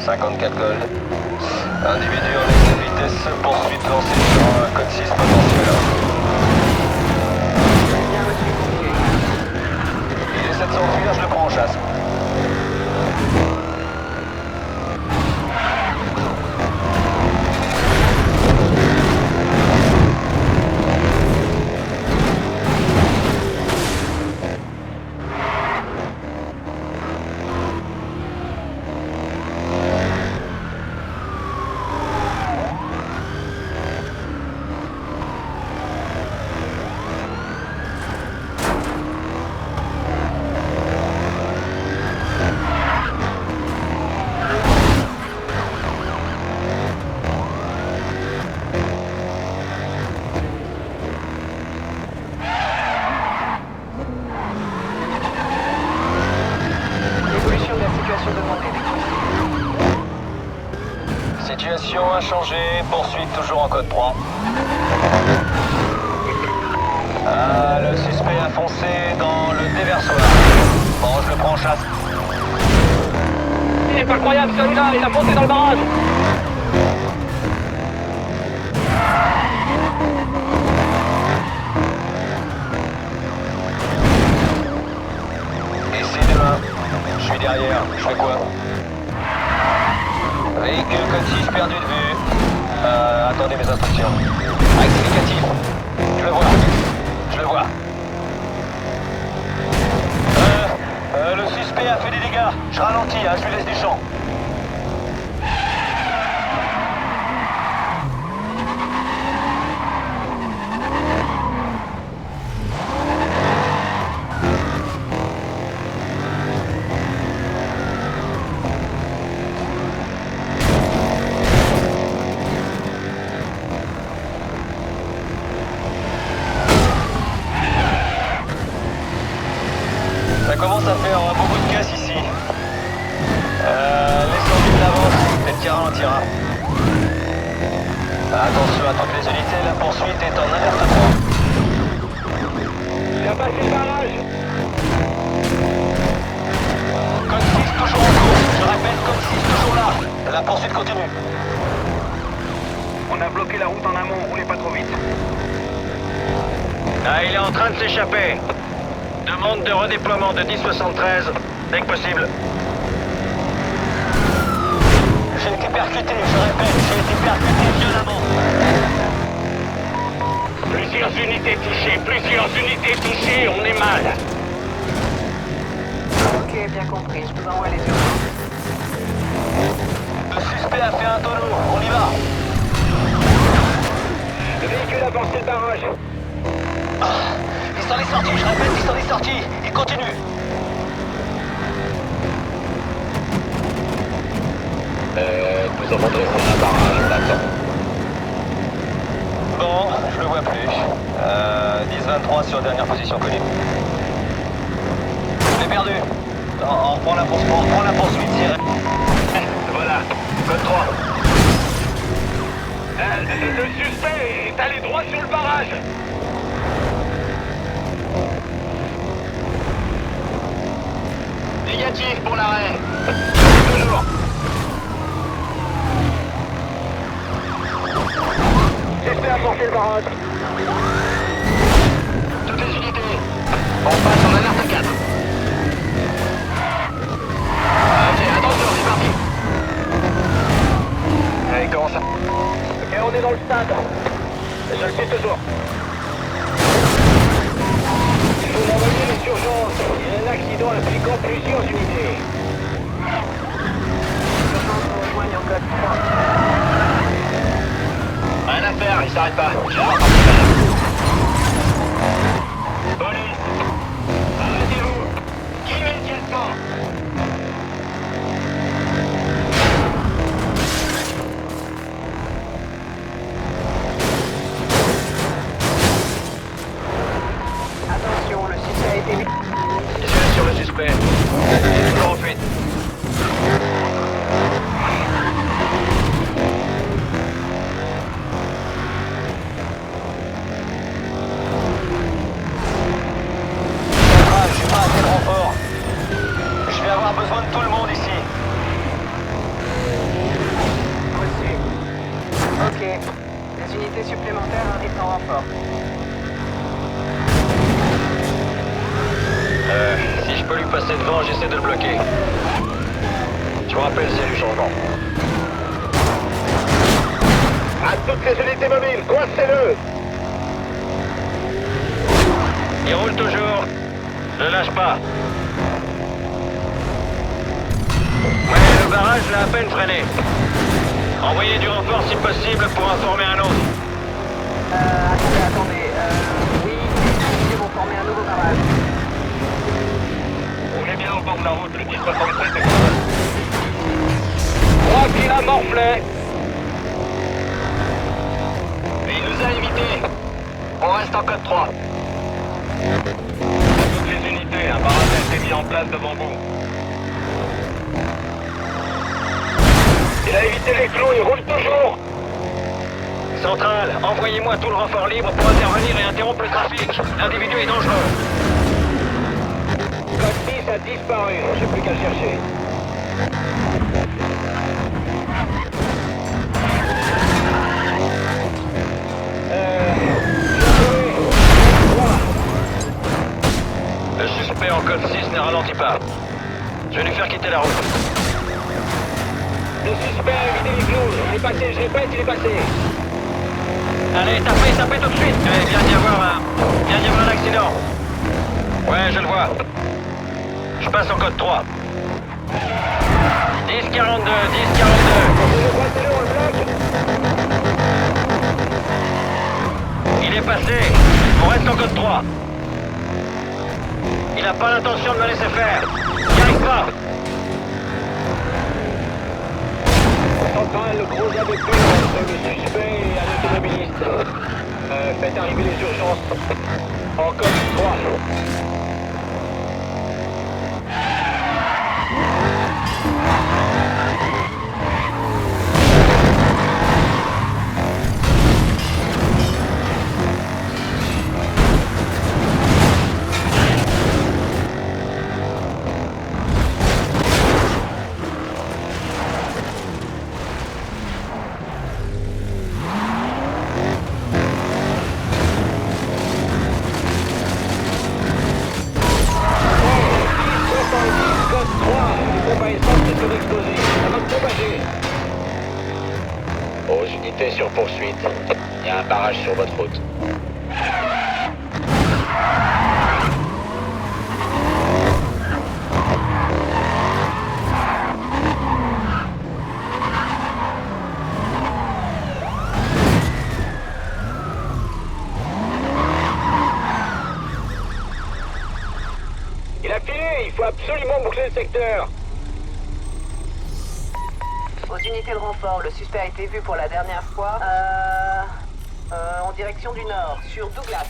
54 gold. Individu en excès de vitesse, poursuite lancée sur un code 6 potentiel. Bien reçu, communiqué. Il essaie de s'enfuir, je le prends en chasse. Évolution de la situation demandée. Situation inchangée, poursuite toujours en code 3. Ah, le suspect a foncé dans le déversoir. Bon, je le prends en chasse. Il est pas croyable celui-là, il a foncé dans le barrage. Ici demain. Je suis derrière. Je fais quoi? Véhicule code 6 perdu de vue. Attendez mes instructions. Rectificatif. Je le vois. Je le vois. Le suspect a fait des dégâts. Je ralentis, hein, je lui laisse du champ. Ça commence à faire beaucoup de casse ici. Laissons vite l'avance, peut-être qu'il ralentira. Attention à toutes les unités, la poursuite est en alerte 3. Il a passé le barrage. Code 6 toujours en cours, je répète, code 6 toujours là. La poursuite continue. On a bloqué la route en amont, roulez pas trop vite. Ah, il est en train de s'échapper. Demande de redéploiement de 1073, dès que possible. J'ai été percuté, je répète, j'ai été percuté violemment. Plusieurs unités touchées, on est mal. Ok, bien compris. Je vous envoie les urgences. Le suspect a fait un tonneau, on y va. Le véhicule a passé le barrage. Il s'en est sorti, je répète, il s'en est sorti. Il continue. Nous avons dressé un barrage, on attend. Bon, je le vois plus. 10-23 sur dernière position connue. Je l'ai perdu. On reprend la poursuite, Sirène. Voilà, code 3. Le suspect est allé droit sur le barrage. Négatif pour l'arrêt. Toujours. Suspect a forcé le barrage. Toutes les unités. On passe en alerte 4. Ok, attention, c'est parti. Allez, comment ça? Ok, on est dans le stade. Je le suis toujours. Il faut m'envoyer les urgences. Il y a un accident impliquant plusieurs unités. Urgence nous rejoignent en code 3. Rien à faire, il s'arrête pas. Police. Arrêtez-vous. Immédiatement. Attention, le suspect a été mis. J'ai sur le suspect. Il est toujours en fuite. passer devant, j'essaie de le bloquer. Je vous rappelle s'il y a du changement. À toutes les unités mobiles, coincez-le! Il roule toujours. Ne lâche pas. Ouais, le barrage l'a à peine freiné. Envoyez du renfort si possible pour informer un autre. Attendez. Oui, ils vont former un nouveau barrage. On est bien au bord de la route, le 1067 est Crois qu'il a morflé! Il nous a évités. On reste en code 3. Toutes les unités, un barrage a été mis en place devant vous. Il a évité les clous, il roule toujours! Centrale, envoyez-moi tout le renfort libre pour intervenir et interrompre le trafic. L'individu est dangereux. Code 10 a disparu, j'ai plus qu'à le chercher. Le suspect en code 6 ne ralentit pas. Je vais lui faire quitter la route. Le suspect a évité les clous, il est passé, je répète, il est passé. Allez, tapez tout de suite. Il vient d'y avoir un accident. Ouais, je le vois. Je passe en code 3. 10-42, 10-42. Coincez-le, on le bloque! Il est passé. On reste en code 3. Il n'a pas l'intention de me laisser faire. Il n'y arrive pas. Centrale, le gros ABP entre le suspect et un automobiliste. Faites arriver les urgences. En code 3. Aux unités sur poursuite, il y a un barrage sur votre route. Il a filé, il faut absolument boucler le secteur. Aux unités de renfort, le suspect a été vu pour la dernière fois en direction du nord, sur Douglas.